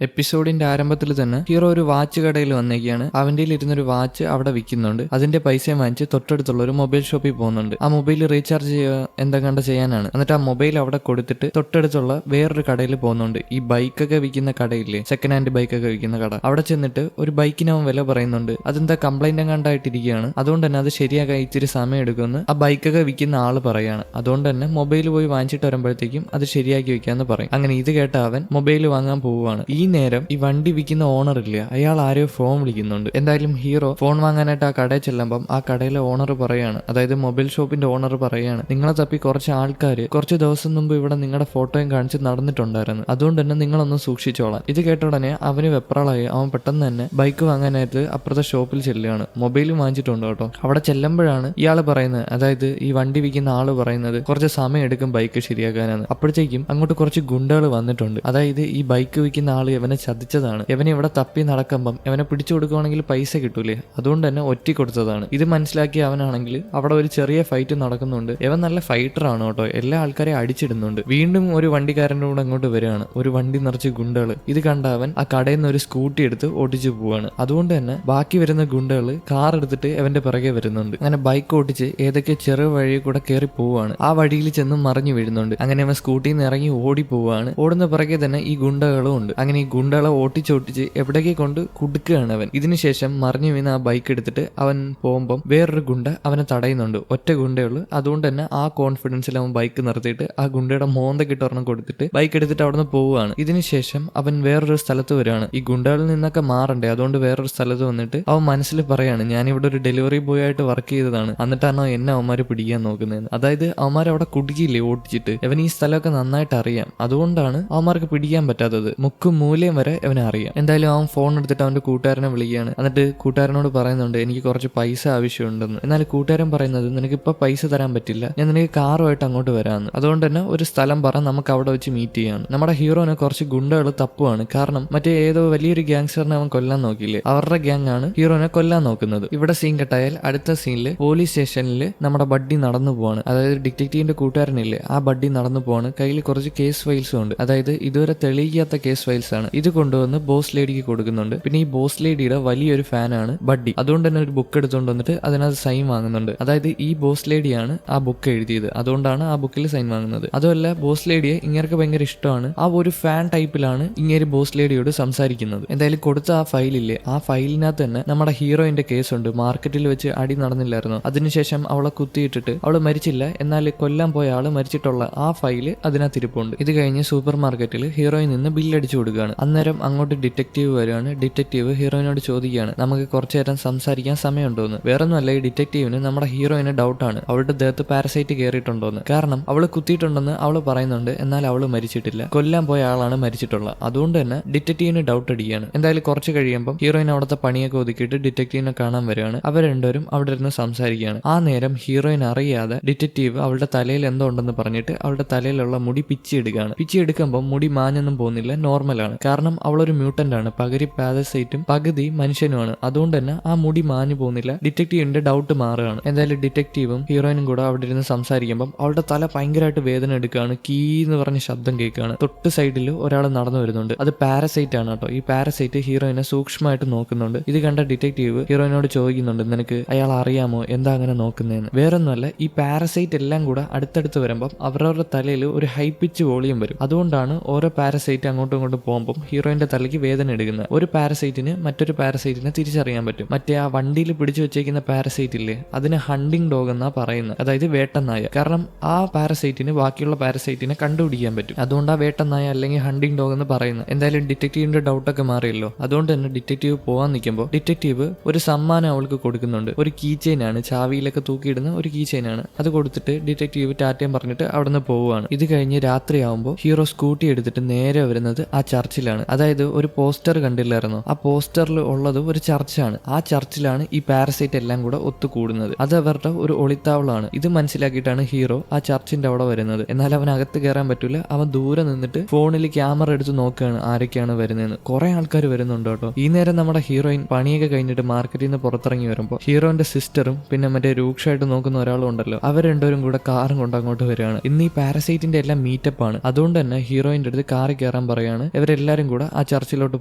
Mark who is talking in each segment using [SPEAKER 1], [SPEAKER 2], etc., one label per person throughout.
[SPEAKER 1] എപ്പിസോഡിന്റെ ആരംഭത്തിൽ തന്നെ ഹീറോ ഒരു വാച്ച് കടയിൽ വന്നേക്കാണ്. അവന്റെ ഇരുന്നൊരു വാച്ച് അവിടെ വിൽക്കുന്നുണ്ട്. അതിന്റെ പൈസയും വാങ്ങിച്ച് തൊട്ടടുത്തുള്ള ഒരു മൊബൈൽ ഷോപ്പിൽ പോകുന്നുണ്ട്. ആ മൊബൈൽ റീചാർജ് ചെയ്യുക എന്തെങ്കിലും ചെയ്യാനാണ്. എന്നിട്ട് ആ മൊബൈൽ അവിടെ കൊടുത്തിട്ട് തൊട്ടടുത്തുള്ള വേറൊരു കടയിൽ പോകുന്നുണ്ട്. ഈ ബൈക്കൊക്കെ വിൽക്കുന്ന കടയില്ലേ, സെക്കൻഡ് ഹാൻഡ് ബൈക്കൊക്കെ വിൽക്കുന്ന കട. അവിടെ ചെന്നിട്ട് ഒരു ബൈക്കിന് അവൻ വില പറയുന്നുണ്ട്. അതെന്താ കംപ്ലൈന്റ് എങ്ങാണ്ടായിട്ടിരിക്കുകയാണ്. അതുകൊണ്ട് തന്നെ അത് ശരിയാക്കാൻ ഇച്ചിരി സമയം എടുക്കുമെന്ന് ആ ബൈക്കൊക്കെ വിൽക്കുന്ന ആള് പറയാണ്. അതുകൊണ്ട് തന്നെ മൊബൈൽ പോയി വാങ്ങിച്ചിട്ട് വരുമ്പോഴത്തേക്കും അത് ശരിയാക്കി വെക്കാന്ന് പറയും. അങ്ങനെ ഇത് കേട്ട അവൻ മൊബൈൽ വാങ്ങാൻ പോവുകയാണ്. ഈ നേരം ഈ വണ്ടി വിൽക്കുന്ന ഓണർ ഇല്ല, അയാൾ ആരെയോ ഫോൺ വിളിക്കുന്നുണ്ട്. എന്തായാലും ഹീറോ ഫോൺ വാങ്ങാനായിട്ട് ആ കടയിൽ ചെല്ലുമ്പം ആ കടയിലെ ഓണർ പറയാണ്, അതായത് മൊബൈൽ ഷോപ്പിന്റെ ഓണർ പറയാണ്, നിങ്ങളെ തപ്പി കുറച്ച് ആൾക്കാർ കുറച്ച് ദിവസം മുമ്പ് ഇവിടെ നിങ്ങളുടെ ഫോട്ടോയും കാണിച്ച് നടന്നിട്ടുണ്ടായിരുന്നു. അതുകൊണ്ട് തന്നെ നിങ്ങളൊന്ന് സൂക്ഷിച്ചോളാം. ഇത് കേട്ട ഉടനെ അവന് വെപ്രാളായി. അവൻ പെട്ടെന്ന് തന്നെ ബൈക്ക് വാങ്ങാനായിട്ട് അപ്പുറത്തെ ഷോപ്പിൽ ചെല്ലുകയാണ്. മൊബൈലും വാങ്ങിച്ചിട്ടുണ്ട് കേട്ടോ. അവിടെ ചെല്ലുമ്പോഴാണ് ഇയാൾ പറയുന്നത്, അതായത് ഈ വണ്ടി വിൽക്കുന്ന ആള് പറയുന്നത് കുറച്ച് സമയം എടുക്കും ബൈക്ക് ശരിയാക്കാനാണ്. അപ്പോഴത്തേക്കും അങ്ങോട്ട് കുറച്ച് ഗുണ്ടകൾ വന്നിട്ടുണ്ട്. അതായത് ഈ ബൈക്ക് വിൽക്കുന്ന ആള് ഇവനെ ചതിച്ചതാണ്. ഇവനെ ഇവിടെ തപ്പി നടക്കുമ്പം ഇവനെ പിടിച്ചു കൊടുക്കുകയാണെങ്കിൽ പൈസ കിട്ടൂലേ, അതുകൊണ്ട് തന്നെ ഒറ്റി കൊടുത്തതാണ്. ഇത് മനസ്സിലാക്കിയ അവനാണെങ്കിൽ അവിടെ ഒരു ചെറിയ ഫൈറ്റ് നടക്കുന്നുണ്ട്. ഇവൻ നല്ല ഫൈറ്റർ ആണ് കേട്ടോ. എല്ലാ ആൾക്കാരെയും അടിച്ചിടുന്നുണ്ട്. വീണ്ടും ഒരു വണ്ടിക്കാരൻ്റെ കൂടെ അങ്ങോട്ട് വരികയാണ്. ഒരു വണ്ടി നിറച്ച് ഗുണ്ടകൾ. ഇത് കണ്ട അവൻ ആ കടയിൽ നിന്ന് ഒരു സ്കൂട്ടി എടുത്ത് ഓടിച്ചു പോവാണ്. അതുകൊണ്ട് തന്നെ ബാക്കി വരുന്ന ഗുണ്ടകൾ കാർ എടുത്തിട്ട് അവന്റെ പിറകെ വരുന്നുണ്ട്. അങ്ങനെ ബൈക്ക് ഓടിച്ച് ഏതൊക്കെ ചെറു വഴി കൂടെ കയറി പോവാണ്. ആ വഴിയിൽ ചെന്ന് മറിഞ്ഞു വീഴുന്നുണ്ട്. അങ്ങനെ അവൻ സ്കൂട്ടിയിൽ നിന്ന് ഇറങ്ങി ഓടി പോവാണ്. ഓടുന്ന പിറകെ തന്നെ ഈ ഗുണ്ടകളും ഉണ്ട്. അങ്ങനെ ഈ ഗുണ്ടകളെ ഓട്ടിച്ചോട്ടിച്ച് എവിടേക്ക് കൊണ്ട് കുടുക്കുകയാണ് അവൻ. ഇതിനുശേഷം മറിഞ്ഞു വീണ ആ ബൈക്ക് എടുത്തിട്ട് അവൻ പോകുമ്പം വേറൊരു ഗുണ്ട അവനെ തടയുന്നുണ്ട്. ഒറ്റ ഗുണ്ടയുള്ളൂ. അതുകൊണ്ട് തന്നെ ആ കോൺഫിഡൻസിൽ അവൻ ബൈക്ക് നിർത്തിയിട്ട് ആ ഗുണ്ടയുടെ മോന്തക്കിട്ട് ഒരെണ്ണം കൊടുത്തിട്ട് ബൈക്ക് എടുത്തിട്ട് അവിടെ നിന്ന് പോവുകയാണ്. ഇതിനുശേഷം അവൻ വേറൊരു സ്ഥലത്ത് വരികയാണ്. ഈ ഗുണ്ടകളിൽ നിന്നൊക്കെ മാറണ്ടേ, അതുകൊണ്ട് വേറൊരു സ്ഥലത്ത് വന്നിട്ട് അവൻ മനസ്സിൽ പറയാണ്, ഞാനിവിടെ ഒരു ഡെലിവറി ബോയ് ആയിട്ട് വർക്ക് ചെയ്തതാണ്, എന്നിട്ടാണോ എന്നെ അവന്മാര് പിടിക്കാൻ നോക്കുന്നതെന്ന്. അതായത് അവന്മാർ അവിടെ കുടുക്കിയില്ലേ ഓടിച്ചിട്ട്. അവൻ ഈ സ്ഥലമൊക്കെ നന്നായിട്ട് അറിയാം. അതുകൊണ്ടാണ് അവന്മാർക്ക് പിടിക്കാൻ പറ്റാത്തത്. മുക്കും മൂലയും വരെ അവനെ അറിയാം. എന്തായാലും അവൻ ഫോൺ എടുത്തിട്ട് അവന്റെ കൂട്ടുകാരനെ വിളിക്കുകയാണ്. എന്നിട്ട് കൂട്ടുകാരനോട് പറയുന്നുണ്ട്, എനിക്ക് കുറച്ച് പൈസ ആവശ്യമുണ്ടെന്ന്. എന്നാൽ കൂട്ടുകാരൻ പറയുന്നത്, നിനക്ക് ഇപ്പൊ പൈസ തരാൻ പറ്റില്ല, ഞാൻ നിനക്ക് കാറുമായിട്ട് അങ്ങോട്ട് വരാമെന്ന്. അതുകൊണ്ട് തന്നെ ഒരു സ്ഥലം പറ, നമുക്ക് അവിടെ വെച്ച് മീറ്റ് ചെയ്യാം. നമ്മുടെ ഹീറോനെ കുറച്ച് ഗുണ്ടകൾ തപ്പുവാണ്. കാരണം മറ്റേ ഏതോ വലിയൊരു ഗ്യാങ്സ്റ്ററിനെ അവൻ കൊല്ലാൻ നോക്കിയില്ലേ, അവരുടെ ഗ്യാങ് ആണ് ഹീറോനെ കൊല്ലാൻ നോക്കുന്നത്. ഇവിടെ സീൻ കട്ടായാൽ അടുത്ത സീനിൽ പോലീസ് സ്റ്റേഷനിൽ നമ്മുടെ ബഡ്ഡി നടന്നു പോവാണ്. അതായത് ഡിറ്റക്റ്റീവിന്റെ കൂട്ടുകാരനില്ലേ, ആ ബഡ്ഡി നടന്നു പോവാണ്. കയ്യിൽ കുറച്ച് കേസ് ഫയൽസും ഉണ്ട്. അതായത് ഇതുവരെ തെളിയിക്കാത്ത കേസ് ഫയൽസ് ആണ്. ഇത് കൊണ്ടുവന്ന് ബോസ് ലേഡിക്ക് കൊടുക്കുന്നുണ്ട്. പിന്നെ ഈ ബോസ് ലേഡിയുടെ വലിയൊരു ഫാനാണ് ബഡ്ഡി. അതുകൊണ്ട് തന്നെ ഒരു ബുക്ക് എടുത്തുകൊണ്ട് വന്നിട്ട് അതിനകത്ത് സൈൻ വാങ്ങുന്നുണ്ട്. അതായത് ഈ ബോസ് ലേഡിയാണ് ആ ബുക്ക് എഴുതിയത്, അതുകൊണ്ടാണ് ആ ബുക്കിൽ സൈൻ വാങ്ങുന്നത്. അതുമല്ല ബോസ് ലേഡിയെ ഇങ്ങേർക്ക് ഭയങ്കര ഇഷ്ടമാണ്. ആ ഒരു ഫാൻ ടൈപ്പിലാണ് ഇങ്ങേര് ബോസ് ലേഡിയോട് സംസാരിക്കുന്നത്. എന്തായാലും കൊടുത്ത ആ ഫയലില്ലേ, ആ ഫയലിനകത്ത് തന്നെ നമ്മുടെ ഹീറോയിന്റെ കേസുണ്ട്. മാർക്കറ്റിൽ വെച്ച് അടി നടന്നില്ലായിരുന്നു, അതിനുശേഷം അവളെ കുത്തിയിട്ടിട്ട് അവള് മരിച്ചില്ല, എന്നാൽ കൊല്ലാൻ പോയ ആള് മരിച്ചിട്ടുള്ള ആ ഫയല് അതിനകത്ത് ഇരിപ്പുണ്ട്. ഇത് കഴിഞ്ഞ് സൂപ്പർ മാർക്കറ്റിൽ ഹീറോയിൽ നിന്ന് ബില്ലടിച്ചു കൊടുക്കുകയാണ്. അന്നേരം അങ്ങോട്ട് ഡിറ്റക്റ്റീവ് വരികയാണ്. ഡിറ്റക്റ്റീവ് ഹീറോയിനോട് ചോദിക്കുകയാണ്, നമുക്ക് കുറച്ചു നേരം സംസാരിക്കാൻ സമയമുണ്ടോന്ന്. വേറൊന്നുമല്ല, ഈ ഡിറ്റക്റ്റീവിന് നമ്മുടെ ഹീറോയിന് ഡൗട്ടാണ്, അവളുടെ ദേഹത്ത് പാരസൈറ്റ് കയറിയിട്ടുണ്ടോന്ന്. കാരണം അവള് കുത്തിയിട്ടുണ്ടെന്ന് അവള് പറയുന്നുണ്ട്, എന്നാൽ അവള് മരിച്ചിട്ടില്ല, കൊല്ലാൻ പോയ ആളാണ് മരിച്ചിട്ടുള്ളത്. അതുകൊണ്ട് തന്നെ ഡിറ്റക്റ്റീവിന് ഡൗട്ട് അടിക്കുകയാണ്. എന്തായാലും കുറച്ച് കഴിയുമ്പോൾ ഹീറോയിൻ അവിടുത്തെ പണിയൊക്കെ ഒതുക്കിയിട്ട് ഡിറ്റക്റ്റീവിനെ കാണാൻ വരികയാണ്. അവർ രണ്ടുപേരും അവിടെ ഇരുന്ന് സംസാരിക്കുകയാണ്. ആ നേരം ഹീറോയിൻ അറിയാതെ ഡിറ്റക്റ്റീവ് അവളുടെ തലയിൽ എന്തോ ഉണ്ടെന്ന് പറഞ്ഞിട്ട് അവളുടെ തലയിലുള്ള മുടി പിച്ചിയെടുക്കുകയാണ്. പിച്ചിയെടുക്കുമ്പോൾ മുടി മാഞ്ഞൊന്നും പോകുന്നില്ല, നോർമലാണ്. കാരണം അവളൊരു മ്യൂട്ടന്റ് ആണ്, പകുതി പാരസൈറ്റും പകുതി മനുഷ്യനുമാണ്. അതുകൊണ്ട് തന്നെ ആ മുടി മാഞ്ഞു പോകുന്നില്ല. ഡിറ്റക്റ്റീവിന്റെ ഡൗട്ട് മാറുകയാണ്. എന്തായാലും ഡിറ്റക്റ്റീവും ഹീറോയിനും കൂടെ അവിടെ ഇരുന്ന് സംസാരിക്കുമ്പോൾ അവളുടെ തല ഭയങ്കരമായിട്ട് വേദന എടുക്കുകയാണ്. കീ എന്ന് പറഞ്ഞ ശബ്ദം കേൾക്കുകയാണ്. തൊട്ട് സൈഡിൽ ഒരാൾ നടന്നു വരുന്നുണ്ട്. അത് പാരസൈറ്റ് ആണ് കേട്ടോ. ഈ പാരസൈറ്റ് ഹീറോയിനെ സൂക്ഷ്മമായിട്ട് നോക്കുന്നുണ്ട്. ഇത് കണ്ട ഡിറ്റക്റ്റീവ് ഹീറോയിനോട് ചോദിക്കുന്നുണ്ട്, നിനക്ക് അയാൾ അറിയാമോ, എന്താ അങ്ങനെ നോക്കുന്നതെന്ന്. വേറൊന്നുമല്ല, ഈ പാരസൈറ്റ് എല്ലാം കൂടെ അടുത്തടുത്ത് വരുമ്പോൾ അവരവരുടെ തലയിൽ ഒരു ഹൈ പിച്ച് വോളിയം വരും. അതുകൊണ്ടാണ് ഓരോ പാരസൈറ്റ് അങ്ങോട്ടും ഇങ്ങോട്ടും പോകുമ്പോൾ ഹീറോയിന്റെ തലയ്ക്ക് വേദന എടുക്കുന്നത്. ഒരു പാരസൈറ്റിന് മറ്റൊരു പാരസൈറ്റിനെ തിരിച്ചറിയാൻ പറ്റും. മറ്റേ ആ വണ്ടിയിൽ പിടിച്ചു വെച്ചേക്കുന്ന പാരസൈറ്റ് ഇല്ലേ, അതിന് ഹണ്ടിങ് ഡോഗ് എന്നാ പറയുന്നത്, അതായത് വേട്ടനായ. കാരണം ആ പാരസൈറ്റിന് ബാക്കിയുള്ള പാരസൈറ്റിനെ കണ്ടുപിടിക്കാൻ പറ്റും. അതുകൊണ്ട് ആ വേട്ടനായ അല്ലെങ്കിൽ ഹണ്ടിങ് ഡോഗ് എന്ന് പറയുന്നത്. എന്തായാലും ഡിറ്റക്റ്റീവിന്റെ ഡൗട്ടൊക്കെ മാറിയല്ലോ. അതുകൊണ്ട് തന്നെ ഡിറ്റക്റ്റീവ് പോകാൻ നിൽക്കുമ്പോൾ ഡിറ്റക്റ്റീവ് ഒരു സമ്മാനം അവൾക്ക് കൊടുക്കുന്നുണ്ട്. ഒരു കീ ചെയിൻ ആണ്, ചാവിയിലൊക്കെ തൂക്കിയിടുന്ന ഒരു കീ ചെയിൻ ആണ്. അത് കൊടുത്തിട്ട് ഡിറ്റക്റ്റീവ് ടാറ്റയും പറഞ്ഞിട്ട് അവിടെ നിന്ന് പോവുകയാണ്. ഇത് കഴിഞ്ഞ് രാത്രിയാവുമ്പോൾ ഹീറോ സ്കൂട്ടി എടുത്തിട്ട് നേരെ വരുന്നത് ആ ചർച്ചിലാണ്. അതായത് ഒരു പോസ്റ്റർ കണ്ടില്ലായിരുന്നോ, ആ പോസ്റ്ററിൽ ഉള്ളത് ഒരു ചർച്ചാണ്. ആ ചർച്ചിലാണ് ഈ പാരസൈറ്റ് എല്ലാം കൂടെ ഒത്തുകൂടുന്നത്. അത് അവരുടെ ഒരു ഒളിത്താവളമാണ്. ഇത് മനസ്സിലാക്കിയിട്ടാണ് ഹീറോ ആ ചർച്ചിന്റെ അവിടെ വരുന്നത്. എന്നാൽ അവൻ അകത്ത് കയറാൻ പറ്റൂല. അവൻ ദൂരെ നിന്നിട്ട് ഫോണിൽ ക്യാമറ എടുത്ത് നോക്കുകയാണ് ആരൊക്കെയാണ് വരുന്നതെന്ന്. കുറെ ആൾക്കാർ വരുന്നുണ്ട് കേട്ടോ. ഈ നേരം നമ്മുടെ ഹീറോയിൻ പണിയൊക്കെ കഴിഞ്ഞിട്ട് മാർക്കറ്റിൽ നിന്ന് പുറത്തിറങ്ങി വരുമ്പോൾ ഹീറോന്റെ സിസ്റ്ററും പിന്നെ മറ്റേ രൂക്ഷമായിട്ട് നോക്കുന്ന ഒരാളും ഉണ്ടല്ലോ, അവർ രണ്ടുപേരും കൂടെ കാറും കൊണ്ട് അങ്ങോട്ട് വരികയാണ്. ഇന്ന് ഈ പാരസൈറ്റിന്റെ എല്ലാം മീറ്റപ്പ് ആണ്. അതുകൊണ്ട് തന്നെ ഹീറോയിന്റെ അടുത്ത് കാറിൽ കയറാൻ പറയാണ്. ഇവരെല്ലാം ഇവരെല്ലാരും കൂടെ ആ ചർച്ചിലോട്ട്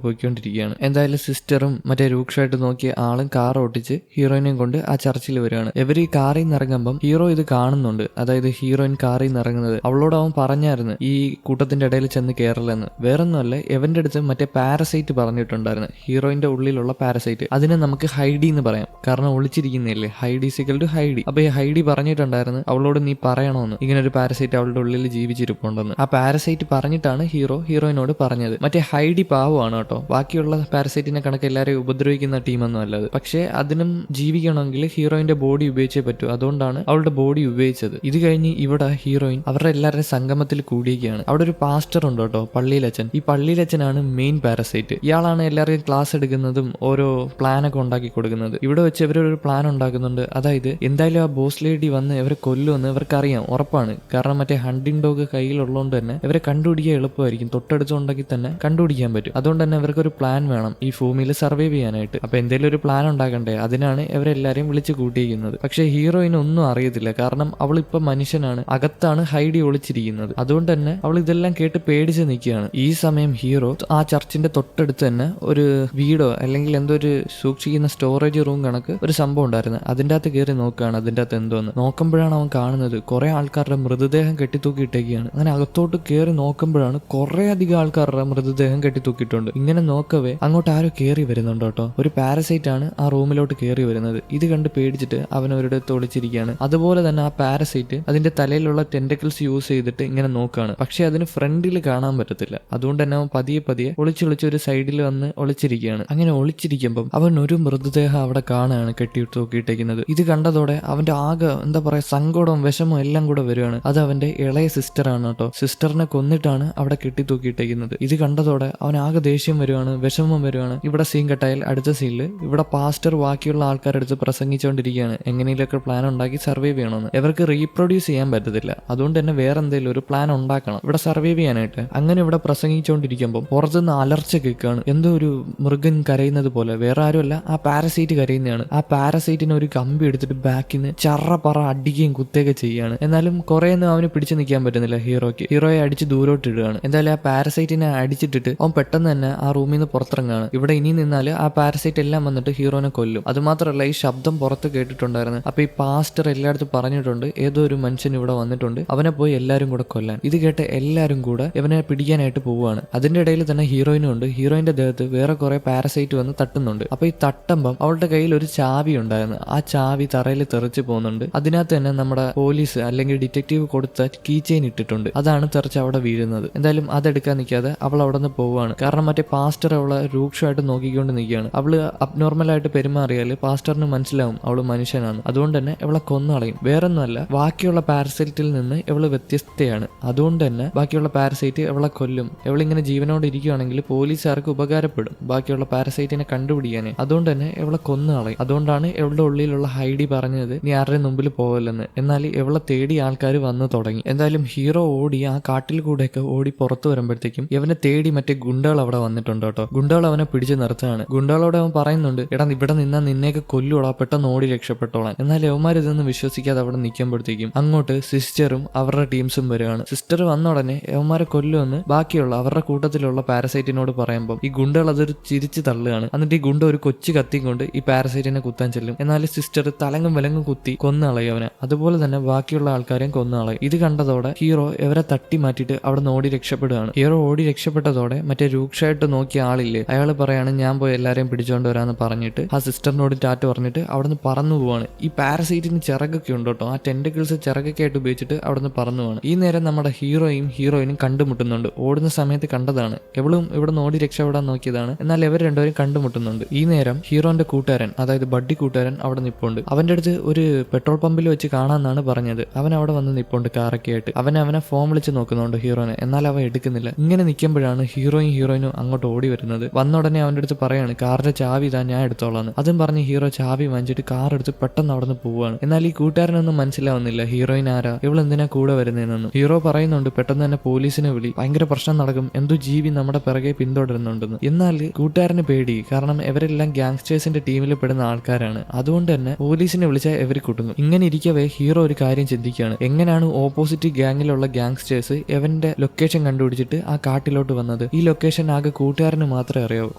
[SPEAKER 1] പോയിക്കൊണ്ടിരിക്കുകയാണ്. എന്തായാലും സിസ്റ്ററും മറ്റേ രൂക്ഷമായിട്ട് നോക്കിയ ആളും കാർ ഓട്ടിച്ച് ഹീറോയിനെയും കൊണ്ട് ആ ചർച്ചിൽ വരികയാണ്. ഇവർ ഈ കാറിൽ നിന്ന് ഇറങ്ങുമ്പം ഹീറോ ഇത് കാണുന്നുണ്ട്. അതായത് ഹീറോയിൻ കാറിൽ നിന്ന് ഇറങ്ങുന്നത്. അവളോട് അവൻ പറഞ്ഞായിരുന്നു ഈ കൂട്ടത്തിന്റെ ഇടയിൽ ചെന്ന് കയറില്ലെന്ന്. വേറൊന്നുമല്ല, എവന്റെ അടുത്ത് മറ്റേ പാരസൈറ്റ് പറഞ്ഞിട്ടുണ്ടായിരുന്നു, ഹീറോയിന്റെ ഉള്ളിലുള്ള പാരസൈറ്റ്. അതിനെ നമുക്ക് ഹൈഡി എന്ന് പറയാം, കാരണം ഒളിച്ചിരിക്കുന്നില്ലേ, ഹൈഡി സിക്കൽ ടു ഹൈഡി. അപ്പൊ ഈ ഹൈഡി പറഞ്ഞിട്ടുണ്ടായിരുന്നു അവളോട് നീ പറയണമെന്ന്, ഇങ്ങനെ ഒരു പാരസൈറ്റ് അവളുടെ ഉള്ളിൽ ജീവിച്ചിരിപ്പുണ്ടെന്ന്. ആ പാരസൈറ്റ് പറഞ്ഞിട്ടാണ് ഹീറോയിനോട് പറഞ്ഞത്. മറ്റേ ഹൈഡി പാവമാണ് കേട്ടോ, ബാക്കിയുള്ള പാരസൈറ്റിനെ കണക്ക് എല്ലാവരെയും ഉപദ്രവിക്കുന്ന ടീമൊന്നും അല്ലത്. പക്ഷേ അതിനും ജീവിക്കണമെങ്കിൽ ഹീറോയിന്റെ ബോഡി ഉപയോഗിച്ചേ പറ്റൂ. അതുകൊണ്ടാണ് അവളുടെ ബോഡി ഉപയോഗിച്ചത്. ഇത് കഴിഞ്ഞ് ഇവിടെ ഹീറോയിൻ അവരുടെ എല്ലാവരുടെയും സംഗമത്തിൽ കൂടിയൊക്കെയാണ്. അവിടെ ഒരു പാസ്റ്റർ ഉണ്ട് കേട്ടോ, പള്ളിയിലച്ഛൻ. ഈ പള്ളിയിലച്ഛനാണ് മെയിൻ പാരസൈറ്റ്. ഇയാളാണ് എല്ലാവരെയും ക്ലാസ് എടുക്കുന്നതും ഓരോ പ്ലാനൊക്കെ ഉണ്ടാക്കി കൊടുക്കുന്നത്. ഇവിടെ വെച്ച് ഇവരൊരു പ്ലാൻ ഉണ്ടാക്കുന്നുണ്ട്. അതായത് എന്തായാലും ആ ബോസ് ലേഡി വന്ന് ഇവരെ കൊല്ലുമെന്ന് ഇവർക്കറിയാം, ഉറപ്പാണ്. കാരണം മറ്റേ ഹണ്ടിങ് ഡോഗ് കയ്യിലുള്ളതുകൊണ്ട് തന്നെ ഇവരെ കണ്ടുപിടിക്കാൻ എളുപ്പമായിരിക്കും. തൊട്ടടുത്തുണ്ടെങ്കിൽ തന്നെ കണ്ടുപിടിക്കാൻ പറ്റും. അതുകൊണ്ട് തന്നെ ഇവർക്കൊരു പ്ലാൻ വേണം ഈ ഭൂമിയിൽ സർവൈവ് ചെയ്യാനായിട്ട്. അപ്പൊ എന്തെങ്കിലും ഒരു പ്ലാൻ ഉണ്ടാക്കണ്ടേ, അതിനാണ് ഇവരെല്ലാരെയും വിളിച്ച് കൂട്ടിയിരിക്കുന്നത്. പക്ഷെ ഹീറോയിന് ഒന്നും അറിയത്തില്ല, കാരണം അവളിപ്പോ മനുഷ്യനാണ്, അകത്താണ് ഹൈഡി ഒളിച്ചിരിക്കുന്നത്. അതുകൊണ്ട് തന്നെ അവൾ ഇതെല്ലാം കേട്ട് പേടിച്ച് നിൽക്കുകയാണ്. ഈ സമയം ഹീറോ ആ ചർച്ചിന്റെ തൊട്ടടുത്ത് തന്നെ ഒരു വീടോ അല്ലെങ്കിൽ എന്തോ ഒരു സൂക്ഷിക്കുന്ന സ്റ്റോറേജ് റൂം കണക്ക് ഒരു സംഭവം ഉണ്ടായിരുന്നു. അതിൻ്റെ അകത്ത് കയറി നോക്കുകയാണ് അതിൻ്റെ അകത്ത് എന്തോന്ന്. നോക്കുമ്പോഴാണ് അവൻ കാണുന്നത് കുറെ ആൾക്കാരുടെ മൃതദേഹം കെട്ടിത്തൂക്കിയിട്ടേക്കാണ്. അങ്ങനെ അകത്തോട്ട് കയറി നോക്കുമ്പോഴാണ് കുറെ അധികം ആൾക്കാരുടെ മൃതദേഹം കെട്ടിത്തൂക്കിയിട്ടുണ്ട്. ഇങ്ങനെ നോക്കവേ അങ്ങോട്ട് ആരോ കയറി വരുന്നുണ്ട് കേട്ടോ. ഒരു പാരസൈറ്റ് ആണ് ആ റൂമിലോട്ട് കയറി വരുന്നത്. ഇത് കണ്ട് പേടിച്ചിട്ട് അവൻ അവരുടെ ഒളിച്ചിരിക്കുകയാണ്. അതുപോലെ തന്നെ ആ പാരസൈറ്റ് അതിന്റെ തലയിലുള്ള ടെന്റക്കിൾസ് യൂസ് ചെയ്തിട്ട് ഇങ്ങനെ നോക്കുകയാണ്. പക്ഷെ അതിന് ഫ്രണ്ടിൽ കാണാൻ പറ്റത്തില്ല. അതുകൊണ്ട് തന്നെ അവൻ പതിയെ ഒളിച്ചൊളിച്ച് ഒരു സൈഡിൽ വന്ന് ഒളിച്ചിരിക്കുകയാണ്. അങ്ങനെ ഒളിച്ചിരിക്കുമ്പം അവൻ ഒരു മൃതദേഹം അവിടെ കാണുകയാണ് കെട്ടിയിട്ട് തൂക്കിയിട്ടേക്കുന്നത്. ഇത് കണ്ടതോടെ അവന്റെ ആകെ എന്താ പറയാ സങ്കടവും വിഷമവും എല്ലാം കൂടെ വരുവാണ്. അത് അവന്റെ ഇളയ സിസ്റ്ററാണ് കേട്ടോ. സിസ്റ്ററിനെ കൊന്നിട്ടാണ് അവിടെ കെട്ടി തൂക്കിയിട്ടേക്കുന്നത്. ഇത് കണ്ടതോടെ അവൻ ആകെ ദേഷ്യം വരുവാണ്, വിഷമം വരുവാണ്. ഇവിടെ സീൻ കട്ടായാൽ അടുത്ത സീനിൽ ഇവിടെ പാസ്റ്റർ ബാക്കിയുള്ള ആൾക്കാരുടെ അടുത്ത് പ്രസംഗിച്ചുകൊണ്ടിരിക്കുകയാണ് എങ്ങനെയൊക്കെ പ്ലാൻ ഉണ്ടാക്കി സർവൈവ് ചെയ്യണമെന്ന്. ഇവർക്ക് റീപ്രൊഡ്യൂസ് ചെയ്യാൻ പറ്റത്തില്ല. അതുകൊണ്ട് തന്നെ വേറെ എന്തെങ്കിലും ഒരു പ്ലാൻ ഉണ്ടാക്കണം ഇവിടെ സർവൈവ് ചെയ്യാനായിട്ട്. അങ്ങനെ ഇവിടെ പ്രസംഗിച്ചുകൊണ്ടിരിക്കുമ്പോൾ പുറത്തുനിന്ന് അലർച്ച കേൾക്കുകയാണ്. എന്തോ ഒരു മൃഗൻ കരയുന്നത് പോലെ. വേറെ ആരുമല്ല, ആ പാരസൈറ്റ് കരയുന്നതാണ്. ആ പാരസൈറ്റിനെ ഒരു കമ്പി എടുത്തിട്ട് ബാക്കിൽ നിന്ന് ചറ അടിക്കുകയും കുത്തുകയൊക്കെ ചെയ്യാണ്. എന്നാലും കുറേയൊന്നും അവന് പിടിച്ചു നിൽക്കാൻ പറ്റുന്നില്ല ഹീറോയ്ക്ക്. ഹീറോയെ അടിച്ച് ദൂരോട്ട് ഇടുകയാണ്. എന്തായാലും ആ പാരസൈറ്റിനെ അടിച്ചിട്ടിട്ട് അവൻ പെട്ടെന്ന് തന്നെ ആ റൂമിൽ നിന്ന് പുറത്തിറങ്ങാണ്. ഇവിടെ ഇനി നിന്നാൽ ആ പാരസൈറ്റ് എല്ലാം വന്നിട്ട് ഹീറോനെ കൊല്ലും. അതുമാത്രമല്ല ഈ ശബ്ദം പുറത്ത് കേട്ടിട്ടുണ്ടായിരുന്നു. അപ്പൊ ഈ പാസ്റ്റർ എല്ലായിടത്തും പറഞ്ഞിട്ടുണ്ട് ഏതോ ഒരു മനുഷ്യൻ ഇവിടെ വന്നിട്ടുണ്ട്, അവനെ പോയി എല്ലാരും കൂടെ കൊല്ലാൻ. ഇത് കേട്ട് എല്ലാരും കൂടെ ഇവനെ പിടിക്കാനായിട്ട് പോവുകയാണ്. അതിന്റെ ഇടയിൽ തന്നെ ഹീറോയിനും ഉണ്ട്. ഹീറോയിന്റെ ദേഹത്ത് വേറെ കുറെ പാരസൈറ്റ് വന്ന് തട്ടുന്നുണ്ട്. അപ്പൊ ഈ തട്ടുമ്പം അവളുടെ കയ്യിൽ ഒരു ചാവി ഉണ്ടായിരുന്നു. ആ ചാവി തറയിൽ തെറിച്ച് പോകുന്നുണ്ട്. അതിനകത്ത് തന്നെ നമ്മുടെ പോലീസ് അല്ലെങ്കിൽ ഡിറ്റക്റ്റീവ് കൊടുത്ത കീ ചെയിൻ ഇട്ടിട്ടുണ്ട്. അതാണ് തെറിച്ച് അവിടെ വീഴുന്നത്. എന്തായാലും അതെടുക്കാൻ നിൽക്കാതെ അവൾ അവിടെ നിന്ന് പോവുകയാണ്. കാരണം മറ്റേ പാസ്റ്റർ അവളെ രൂക്ഷമായിട്ട് നോക്കിക്കൊണ്ട് നിൽക്കുകയാണ്. അവള് അബ്നോർമലായിട്ട് പെരുമാറിയാൽ പാസ്റ്ററിന് മനസ്സിലാവും അവള് മനുഷ്യനാണ്. അതുകൊണ്ട് തന്നെ ഇവളെ കൊന്നളയും. വേറൊന്നുമല്ല, ബാക്കിയുള്ള പാരസൈറ്റിൽ നിന്ന് ഇവള് വ്യത്യസ്തയാണ്. അതുകൊണ്ട് തന്നെ ബാക്കിയുള്ള പാരസൈറ്റ് ഇവളെ കൊല്ലും. ഇവളിങ്ങനെ ജീവനോട് ഇരിക്കുകയാണെങ്കിൽ പോലീസുകാർക്ക് ഉപകാരപ്പെടും ബാക്കിയുള്ള പാരസൈറ്റിനെ കണ്ടുപിടിക്കാനേ. അതുകൊണ്ട് തന്നെ ഇവളെ കൊന്നുകളയും. അതുകൊണ്ടാണ് ഇവളുടെ ഉള്ളിലുള്ള ഹൈഡി പറഞ്ഞത് നീ ആരുടെ മുമ്പിൽ പോകല്ലെന്ന്. എന്നാൽ ഇവളെ തേടി ആൾക്കാർ വന്നു തുടങ്ങി. എന്തായാലും ഹീറോ ഓടി ആ കാട്ടിൽ കൂടെയൊക്കെ ഓടി പുറത്തു വരുമ്പോഴത്തേക്കും ഇവനെ തേടി മറ്റേ ഗുണ്ടകൾ അവിടെ വന്നിട്ടുണ്ട് കേട്ടോ. ഗുണ്ടകൾ അവനെ പിടിച്ചു നിർത്തുകയാണ്. ഗുണ്ടകളോട് അവൻ പറയുന്നുണ്ട് എടാ ഇവിടെ നിന്നാ നിന്നേക്ക് കൊല്ലൂടാ, പെട്ടെന്ന് ഓടി രക്ഷപ്പെട്ടോളാൻ. എന്നാൽ യവന്മാർ ഇതൊന്നും വിശ്വസിക്കാതെ അവിടെ നിൽക്കുമ്പോഴത്തേക്കും അങ്ങോട്ട് സിസ്റ്ററും അവരുടെ ടീംസും വരികയാണ്. സിസ്റ്റർ വന്ന ഉടനെ യവന്മാരെ കൊല്ലുമെന്ന് ബാക്കിയുള്ള അവരുടെ കൂട്ടത്തിലുള്ള പാരസൈറ്റിനോട് പറയുമ്പോൾ ഈ ഗുണ്ടകൾ അതൊരു ചിരിച്ചു തള്ളുകയാണ്. എന്നിട്ട് ഈ ഗുണ്ട ഒരു കൊച്ചു കത്തി കൊണ്ട് ഈ പാരസൈറ്റിനെ കുത്താൻ ചെല്ലും. എന്നാൽ സിസ്റ്റർ തലങ്ങും വിലങ്ങും കുത്തി കൊന്നുകളയും അവനെ. അതുപോലെ തന്നെ ബാക്കിയുള്ള ആൾക്കാരെയും കൊന്നുകളയും. ഇത് കണ്ടതോടെ ഹീറോ ഇവരെ തട്ടി മാറ്റിയിട്ട് അവിടെ നിന്ന് ഓടി രക്ഷപ്പെടുകയാണ്. ഹീറോ ഓടി രക്ഷപ്പെട്ടതോടെ മറ്റേ രൂക്ഷമായിട്ട് നോക്കിയ ആളില്ലേ അയാൾ പറയാണ് ഞാൻ പോയി എല്ലാരെയും പിടിച്ചോണ്ട് വരാന്ന് പറഞ്ഞിട്ട് ആ സിസ്റ്ററിനോട് ടാറ്റ് പറഞ്ഞിട്ട് അവിടെ നിന്ന് പറന്നു പോവാണ്. ഈ പാരസൈറ്റിന് ചിറകൊക്കെ ഉണ്ട് കേട്ടോ. ആ ടെന്റക്കിൾസ് ചിറകൊക്കെ ആയിട്ട് ഉപയോഗിച്ചിട്ട് അവിടെ നിന്ന് പറന്നു പോവാണ്. ഈ നേരം നമ്മുടെ ഹീറോയിനും കണ്ടുമുട്ടുന്നുണ്ട്. ഓടുന്ന സമയത്ത് കണ്ടതാണ്. എവളും ഇവിടെ നിന്ന് ഓടി രക്ഷപ്പെടാൻ നോക്കിയതാണ്. എന്നാൽ ഇവർ രണ്ടുപേരും കണ്ടുമുട്ടുന്നുണ്ട്. ഈ നേരം ഹീറോന്റെ കൂട്ടുകാരൻ, അതായത് ബഡ്ഡി കൂട്ടുകാരൻ അവിടെ നിപ്പുണ്ട്. അവന്റെ അടുത്ത് ഒരു പെട്രോൾ പമ്പിൽ വെച്ച് കാണാന്നാണ് പറഞ്ഞത്. അവൻ അവിടെ വന്ന് നിപ്പുണ്ട് കാറൊക്കെ ആയിട്ട്. അവനെ ഫോൺ വിളിച്ച് നോക്കുന്നുണ്ട് ഹീറോനെ. എന്നാൽ അവൻ എടുക്കുന്നില്ല. ഇങ്ങനെ നിൽക്കുമ്പോഴാണ് ഹീറോയിനും അങ്ങോട്ട് ഓടി വരുന്നത്. വന്ന ഉടനെ അവന്റെ അടുത്ത് പറയാണ് കാറിന്റെ ചാവി ഇതാ ഞാൻ എടുത്തോളാന്ന്. അതും പറഞ്ഞ് ഹീറോ ചാവി വാങ്ങിച്ചിട്ട് കാർ എടുത്ത് പെട്ടെന്ന് അവിടെ നിന്ന് പോവുകയാണ്. എന്നാൽ ഈ കൂട്ടുകാരനൊന്നും മനസ്സിലാവുന്നില്ല ഹീറോയിൻ ആരാ, ഇവൾ എന്തിനാ കൂടെ വരുന്നതെന്നൊന്നും. ഹീറോ പറയുന്നുണ്ട് പെട്ടെന്ന് തന്നെ പോലീസിനെ വിളി, ഭയങ്കര പ്രശ്നം നടക്കും, എന്തോ ജീവി നമ്മുടെ പിറകെ പിന്തുടരുന്നുണ്ടെന്ന്. എന്നാൽ കൂട്ടുകാരന് പേടി, കാരണം ഇവരെല്ലാം ഗാങ്സ്റ്റേഴ്സിന്റെ ടീമിൽ പെടുന്ന ആൾക്കാരാണ്. അതുകൊണ്ട് തന്നെ പോലീസിനെ വിളിച്ചാൽ ഇവർ കുടുങ്ങും. ഇങ്ങനെ ഇരിക്കവേ ഹീറോ ഒരു കാര്യം ചിന്തിക്കുകയാണ്, എങ്ങനെയാണ് ഓപ്പോസിറ്റ് ഗാങ്ങിലുള്ള ഗാങ്സ്റ്റേഴ്സ് ഇവന്റെ ലൊക്കേഷൻ കണ്ടുപിടിച്ചിട്ട് ആ കാട്ടിലോട്ട് വന്നത്. പോകുന്നത്. ഈ ലൊക്കേഷൻ ആകെ കൂട്ടുകാരന് മാത്രമേ അറിയാവൂ.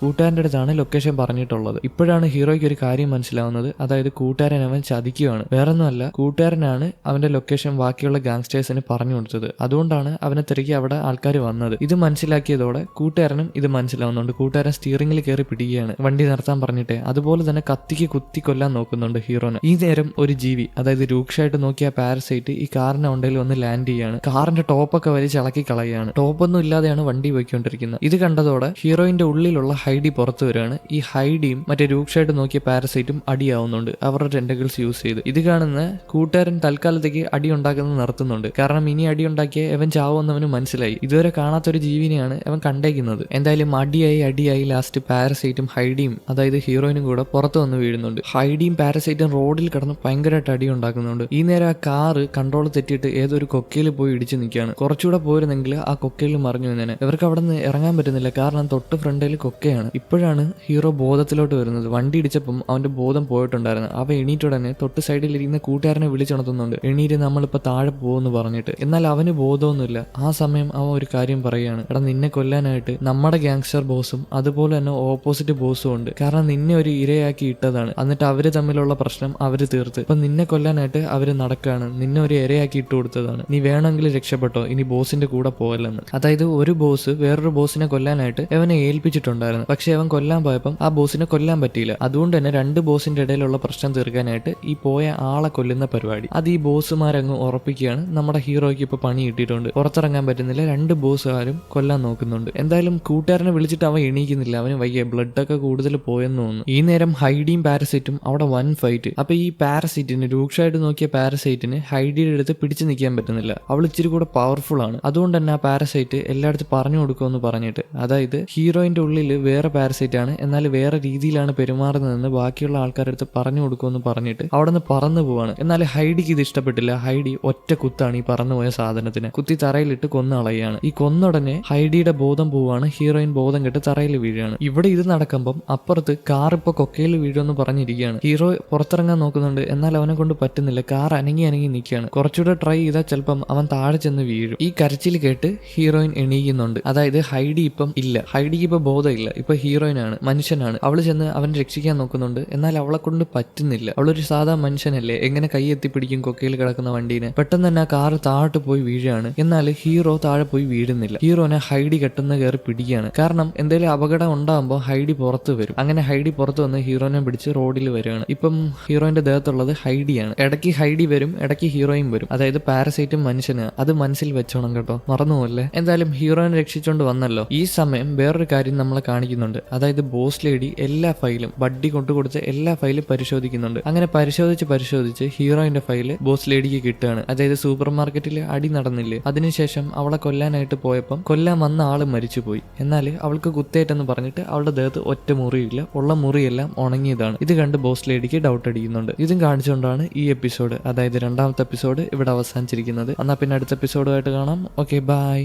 [SPEAKER 1] കൂട്ടുകാരൻ്റെ അടുത്താണ് ലൊക്കേഷൻ പറഞ്ഞിട്ടുള്ളത്. ഇപ്പോഴാണ് ഹീറോയ്ക്ക് ഒരു കാര്യം മനസ്സിലാവുന്നത്. അതായത് കൂട്ടുകാരൻ അവൻ ചതിക്കുകയാണ്. വേറൊന്നുമല്ല, കൂട്ടുകാരനാണ് അവന്റെ ലൊക്കേഷൻ ബാക്കിയുള്ള ഗാങ്സ്റ്റേഴ്സിന് പറഞ്ഞു കൊടുത്തത്. അതുകൊണ്ടാണ് അവനെ തിരക്കി അവിടെ ആൾക്കാർ വന്നത്. ഇത് മനസ്സിലാക്കിയതോടെ കൂട്ടുകാരനും ഇത് മനസ്സിലാവുന്നുണ്ട്. കൂട്ടുകാരൻ സ്റ്റിയറിംഗിൽ കയറി പിടിക്കുകയാണ് വണ്ടി നിർത്താൻ പറഞ്ഞിട്ട്. അതുപോലെ തന്നെ കത്തിക്ക് കുത്തി കൊല്ലാൻ നോക്കുന്നുണ്ട് ഹീറോനെ. ഈ നേരം ഒരു ജീവി, അതായത് രൂക്ഷമായിട്ട് നോക്കിയ പാരസൈറ്റ് ഈ കാറിന്റെ ഉണ്ടയിൽ വന്ന് ലാൻഡ് ചെയ്യാണ്. കാറിന്റെ ടോപ്പൊക്കെ വലിച്ചിളക്കി കളയാണ്. ടോപ്പൊന്നും ഇല്ലാതെയാണ് വണ്ടി പോയിക്കൊണ്ടിരിക്കുന്നത്. ഇത് കണ്ടതോടെ ഹീറോയിന്റെ ഉള്ളിലുള്ള ഹൈഡി പുറത്തു വരികയാണ്. ഈ ഹൈഡിയും മറ്റേ രൂക്ഷമായിട്ട് നോക്കിയ പാരസൈറ്റും അടിയാവുന്നുണ്ട് അവരുടെ ടെന്റക്കിൾസ് യൂസ് ചെയ്ത്. ഇത് കാണുന്ന കൂട്ടുകാരൻ തൽക്കാലത്തേക്ക് അടി ഉണ്ടാക്കുന്നത് നിർത്തുന്നുണ്ട്. കാരണം ഇനി അടി ഉണ്ടാക്കിയ അവൻ ചാവുമെന്നവന് മനസ്സിലായി. ഇതുവരെ കാണാത്തൊരു ജീവിനെയാണ് അവൻ കണ്ടേക്കുന്നത്. എന്തായാലും അടിയായി ലാസ്റ്റ് പാരസൈറ്റും ഹൈഡിയും, അതായത് ഹീറോയിനും കൂടെ പുറത്തു വന്ന് വീഴുന്നുണ്ട്. ഹൈഡിയും പാരസൈറ്റും റോഡിൽ കിടന്ന് ഭയങ്കരമായിട്ട് അടി ഉണ്ടാക്കുന്നുണ്ട്. ഈ നേരം ആ കാറ് കൺട്രോൾ തെറ്റിയിട്ട് ഏതൊരു കൊക്കയിൽ പോയി ഇടിച്ചു നിൽക്കുകയാണ്. കുറച്ചുകൂടെ പോയിരുന്നെങ്കിൽ ആ കൊക്കയിൽ മറിഞ്ഞു വന്നേനെ. ഇവർക്ക് അവിടെ നിന്ന് ഇറങ്ങാൻ പറ്റുന്നില്ല. കാരണം തൊട്ട് ഫ്രണ്ടിൽ കൊക്കയാണ്. ഇപ്പോഴാണ് ഹീറോ ബോധത്തിലോട്ട് വരുന്നത്. വണ്ടി ഇടിച്ചപ്പം അവന്റെ ബോധം പോയിട്ടുണ്ടായിരുന്നു. അവ എണീറ്റുടനെ തൊട്ട് സൈഡിൽ ഇരിക്കുന്ന കൂട്ടുകാരനെ വിളിച്ചുണർത്തുന്നുണ്ട്. എണീറ്റ് നമ്മളിപ്പോ താഴെ പോകുമെന്ന് പറഞ്ഞിട്ട്. എന്നാൽ അവന് ബോധമൊന്നുമില്ല. ആ സമയം അവൻ ഒരു കാര്യം പറയുകയാണ്. എടാ, നിന്നെ കൊല്ലാനായിട്ട് നമ്മുടെ ഗാങ്സ്റ്റർ ബോസും അതുപോലെ തന്നെ ഓപ്പോസിറ്റ് ബോസും ഉണ്ട്. കാരണം നിന്നെ ഒരു ഇരയാക്കി ഇട്ടതാണ്. എന്നിട്ട് അവര് തമ്മിലുള്ള പ്രശ്നം അവര് തീർത്ത് ഇപ്പൊ നിന്നെ കൊല്ലാനായിട്ട് അവര് നടക്കാണ്. നിന്നെ ഒരു ഇരയാക്കി ഇട്ട് കൊടുത്തതാണ്. നീ വേണമെങ്കിൽ രക്ഷപ്പെട്ടോ, ഇനി ബോസിന്റെ കൂടെ പോകല്ലെന്ന്. അതായത് ഒരു ബോസ് വേറൊരു ബോസിനെ കൊല്ലാനായിട്ട് അവനെ ഏൽപ്പിച്ചിട്ടുണ്ടായിരുന്നു. പക്ഷെ അവൻ കൊല്ലാൻ പോയപ്പം ആ ബോസിനെ കൊല്ലാൻ പറ്റിയില്ല. അതുകൊണ്ട് തന്നെ രണ്ട് ബോസിന്റെ ഇടയിലുള്ള പ്രശ്നം തീർക്കാനായിട്ട് ഈ പോയ ആളെ കൊല്ലുന്ന പരിപാടി അത് ഈ ബോസുമാരങ്ങ് ഉറപ്പിക്കുകയാണ്. നമ്മുടെ ഹീറോയ്ക്ക് ഇപ്പൊ പണി കിട്ടിയിട്ടുണ്ട്. പുറത്തിറങ്ങാൻ പറ്റുന്നില്ല. രണ്ട് ബോസുകാരും കൊല്ലാൻ നോക്കുന്നുണ്ട്. എന്തായാലും കൂട്ടുകാരനെ വിളിച്ചിട്ട് അവൻ എണീക്കുന്നില്ല. അവന് വയ്യ, ബ്ലഡ് ഒക്കെ കൂടുതൽ പോയെന്ന് തോന്നുന്നു. ഈ നേരം ഹൈഡിയും പാരസൈറ്റും അവിടെ വൻ ഫൈറ്റ്. അപ്പൊ ഈ പാരസൈറ്റിന്, രൂക്ഷമായിട്ട് നോക്കിയ പാരസൈറ്റിന് ഹൈഡിയുടെ അടുത്ത് പിടിച്ചു നിൽക്കാൻ പറ്റുന്നില്ല. അവൾ ഇച്ചിരി കൂടെ പവർഫുൾ ആണ്. അതുകൊണ്ട് തന്നെ ആ പാരസൈറ്റ് എല്ലായിടത്തും പറഞ്ഞു കൊടുക്കുമെന്ന് പറഞ്ഞിട്ട്, അതായത് ഹീറോയിന്റെ ഉള്ളിൽ വേറെ പാരസൈറ്റ് ആണ്, എന്നാൽ വേറെ രീതിയിലാണ് പെരുമാറുന്നതെന്ന് ബാക്കിയുള്ള ആൾക്കാരുടെ അടുത്ത് പറഞ്ഞു കൊടുക്കുമെന്ന് പറഞ്ഞിട്ട് അവിടെ നിന്ന് പറന്നു പോവാണ്. എന്നാൽ ഹൈഡിക്ക് ഇത് ഇഷ്ടപ്പെട്ടില്ല. ഹൈഡി ഒറ്റ കുത്താണ് ഈ പറന്നുപോയ സാധനത്തിന്. കുത്തി തറയിലിട്ട് കൊന്നളയാണ്. ഈ കൊന്നുടനെ ഹൈഡിയുടെ ബോധം പോവാണ്. ഹീറോയിൻ ബോധം കെട്ട് തറയിൽ വീഴുകയാണ്. ഇവിടെ ഇത് നടക്കുമ്പം അപ്പുറത്ത് കാർ ഇപ്പൊ കൊക്കയിൽ വീഴുമെന്ന് പറഞ്ഞിരിക്കുകയാണ്. ഹീറോ പുറത്തിറങ്ങാൻ നോക്കുന്നുണ്ട്. എന്നാൽ അവനെ കൊണ്ട് പറ്റുന്നില്ല. കാർ അനങ്ങി നിൽക്കുകയാണ്. കുറച്ചുകൂടെ ട്രൈ ചെയ്താൽ ചിലപ്പം അവൻ താഴെ ചെന്ന് വീഴും. ഈ കരച്ചിൽ കേട്ട് ഹീറോയിൻ എണീക്കുന്നുണ്ട്. അതായത് ഹൈഡി ഇപ്പം ഇല്ല. ഹൈഡിക്ക് ഇപ്പൊ ബോധമില്ല. ഇപ്പൊ ഹീറോയിനാണ്, മനുഷ്യനാണ്. അവള് ചെന്ന് അവനെ രക്ഷിക്കാൻ നോക്കുന്നുണ്ട്. എന്നാൽ അവളെ കൊണ്ട് പറ്റുന്നില്ല. അവളൊരു സാധാ മനുഷ്യനല്ലേ, എങ്ങനെ കൈ എത്തിപ്പിടിക്കും കൊക്കയിൽ കിടക്കുന്ന വണ്ടീനെ? പെട്ടെന്ന് തന്നെ ആ കാറ് താഴോട്ട് പോയി വീഴാണ്. എന്നാൽ ഹീറോ താഴെ പോയി വീഴുന്നില്ല. ഹീറോനെ ഹൈഡി കെട്ടുന്ന കയറി പിടിക്കുകയാണ്. കാരണം എന്തെങ്കിലും അപകടം ഉണ്ടാകുമ്പോൾ ഹൈഡി പുറത്ത് വരും. അങ്ങനെ ഹൈഡി പുറത്ത് വന്ന് ഹീറോനെ പിടിച്ച് റോഡിൽ വരികയാണ്. ഇപ്പം ഹീറോയിന്റെ ദേഹത്തുള്ളത് ഹൈഡിയാണ്. ഇടയ്ക്ക് ഹൈഡി വരും, ഇടയ്ക്ക് ഹീറോയും വരും. അതായത് പാരസൈറ്റും മനുഷ്യന്. അത് മനസ്സിൽ വെച്ചോണം കേട്ടോ, മറന്നുപോലെ. എന്തായാലും ഹീറോയിനെ രക്ഷിച്ചോണ്ട് വന്നല്ലോ. ഈ സമയം വേറൊരു കാര്യം നമ്മളെ കാണിക്കുന്നുണ്ട്. അതായത് ബോസ് ലേഡി എല്ലാ ഫയലും, ബഡ്ഡി കൊണ്ടുകൊടുത്ത് എല്ലാ ഫയലും പരിശോധിക്കുന്നുണ്ട്. അങ്ങനെ പരിശോധിച്ച് ഹീറോയിന്റെ ഫയല് ബോസ് ലേഡിക്ക് കിട്ടുകയാണ്. അതായത് സൂപ്പർ മാർക്കറ്റിൽ അടി നടന്നില്ലേ, അതിനുശേഷം അവളെ കൊല്ലാനായിട്ട് പോയപ്പം കൊല്ലാൻ വന്ന ആള് മരിച്ചുപോയി. എന്നാൽ അവൾക്ക് കുത്തേറ്റെന്ന് പറഞ്ഞിട്ട് അവളുടെ ദേഹത്ത് ഒറ്റ മുറിയില്ല. ഉള്ള മുറിയെല്ലാം ഉണങ്ങിയതാണ്. ഇത് കണ്ട് ബോസ് ലേഡിക്ക് ഡൗട്ട് അടിക്കുന്നുണ്ട്. ഇതും കാണിച്ചുകൊണ്ടാണ് ഈ എപ്പിസോഡ്, അതായത് രണ്ടാമത്തെ എപ്പിസോഡ് ഇവിടെ അവസാനിച്ചിരിക്കുന്നത്. എന്നാൽ പിന്നെ അടുത്ത എപ്പിസോഡുമായിട്ട് കാണാം. Okay, by.